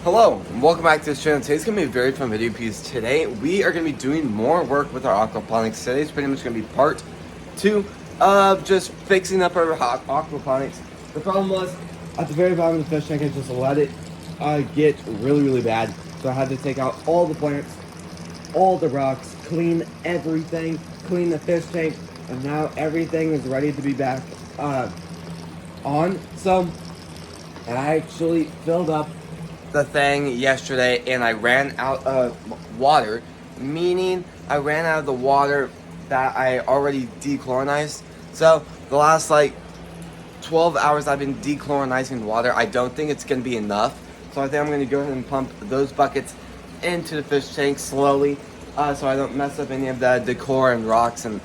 Hello, and welcome back to this channel. Today's going to be a very fun video because today we are going to be doing more work with our aquaponics. Today's pretty much going to be part 2 of just fixing up our aquaponics. The problem was, at the very bottom of the fish tank, I just let it get really bad. So I had to take out all the plants, all the rocks, clean everything, clean the fish tank, and now everything is ready to be back on. So I actually filled up the thing yesterday and I ran out of water, meaning I ran out of the water that I already dechlorinized. So the last like 12 hours I've been dechlorinizing water. I don't think it's going to be enough, so I think I'm going to go ahead and pump those buckets into the fish tank slowly, so I don't mess up any of the decor and rocks and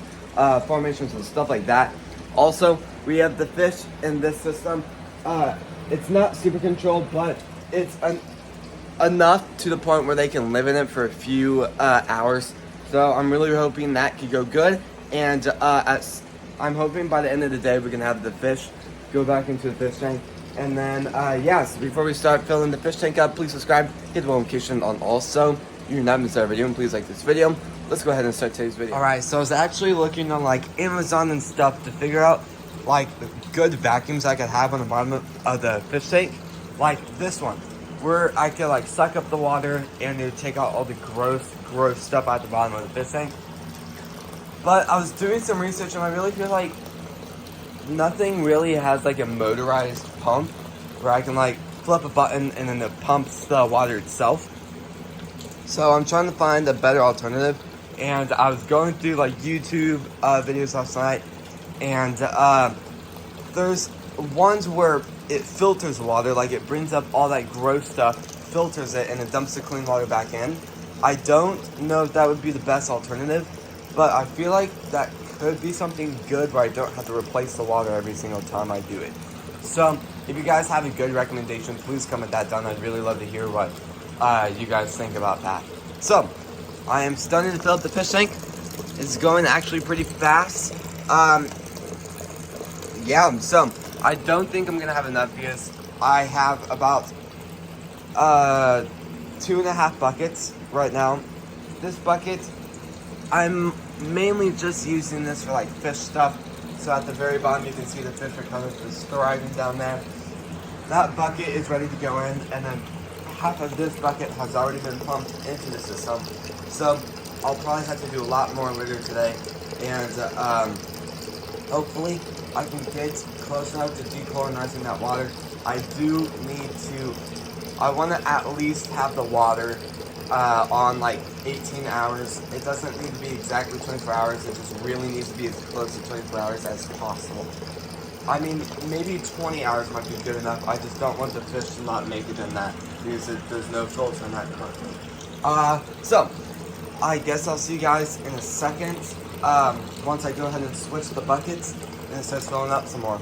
formations and stuff like that. Also, we have the fish in this system. It's not super controlled, but it's enough to the point where they can live in it for a few hours. So I'm really hoping that could go good. And I'm hoping by the end of the day, we're going to have the fish go back into the fish tank. And then, so before we start filling the fish tank up, please subscribe, hit the notification on also. You're not missing our video, and please like this video. Let's go ahead and start today's video. Alright, so I was actually looking on like Amazon and stuff to figure out like good vacuums I could have on the bottom of the fish tank. Like this one, where I could like suck up the water and it would take out all the gross stuff at the bottom of the fish tank. But I was doing some research and I really feel like nothing really has like a motorized pump where I can like flip a button and then it pumps the water itself. So I'm trying to find a better alternative, and I was going through like YouTube videos last night, and there's ones where it filters the water, like it brings up all that gross stuff, filters it, and it dumps the clean water back in. I don't know if that would be the best alternative, but I feel like that could be something good where I don't have to replace the water every single time I do it. So if you guys have a good recommendation, please comment that down. I'd really love to hear what you guys think about that. So I am starting to fill up the fish tank. It's going actually pretty fast. So I don't think I'm gonna have enough because I have about 2.5 buckets right now. This bucket, I'm mainly just using this for like fish stuff. So at the very bottom you can see the fish are kind of just thriving down there. That bucket is ready to go in, and then half of this bucket has already been pumped into the system. So I'll probably have to do a lot more later today, and hopefully I can get close enough to dechlorinizing that water. I want to at least have the water on like 18 hours. It doesn't need to be exactly 24 hours. It just really needs to be as close to 24 hours as possible. I mean, maybe 20 hours might be good enough. I just don't want the fish to not make it in that because there's no filter in that currently. So I guess I'll see you guys in a second once I go ahead and switch the buckets and it starts filling up some more.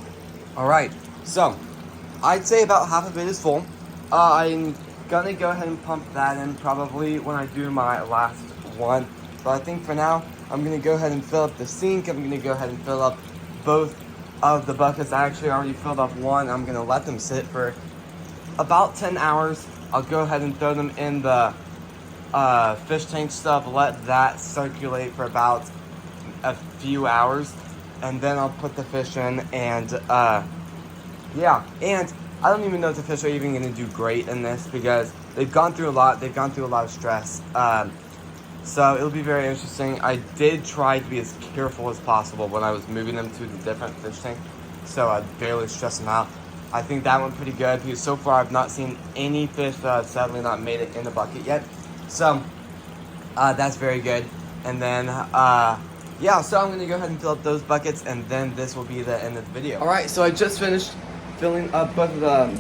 Alright, so I'd say about half of it is full. I'm gonna go ahead and pump that in probably when I do my last one. But I think for now, I'm gonna go ahead and fill up the sink. I'm gonna go ahead and fill up both of the buckets. I actually already filled up one. I'm gonna let them sit for about 10 hours. I'll go ahead and throw them in the fish tank stuff, let that circulate for about a few hours, and then I'll put the fish in, and and I don't even know if the fish are even going to do great in this because they've gone through a lot. They've gone through a lot of stress. So it'll be very interesting. I did try to be as careful as possible when I was moving them to the different fish tank, so I barely stress them out. I think that went pretty good because so far I've not seen any fish that have sadly not made it in the bucket yet. So that's very good. And then so I'm going to go ahead and fill up those buckets, and then this will be the end of the video. Alright, so I just finished filling up both of the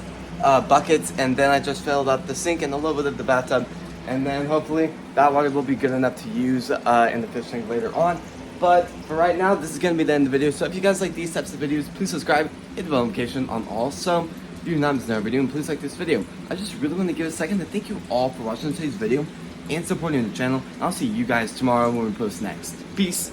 buckets, and then I just filled up the sink and a little bit of the bathtub, and then hopefully that water will be good enough to use in the fish tank later on. But for right now, this is going to be the end of the video. So if you guys like these types of videos, please subscribe, hit the bell notification on also. If you're not missing our video, and please like this video. I just really want to give a second to thank you all for watching today's video and supporting the channel. I'll see you guys tomorrow when we post next. Peace.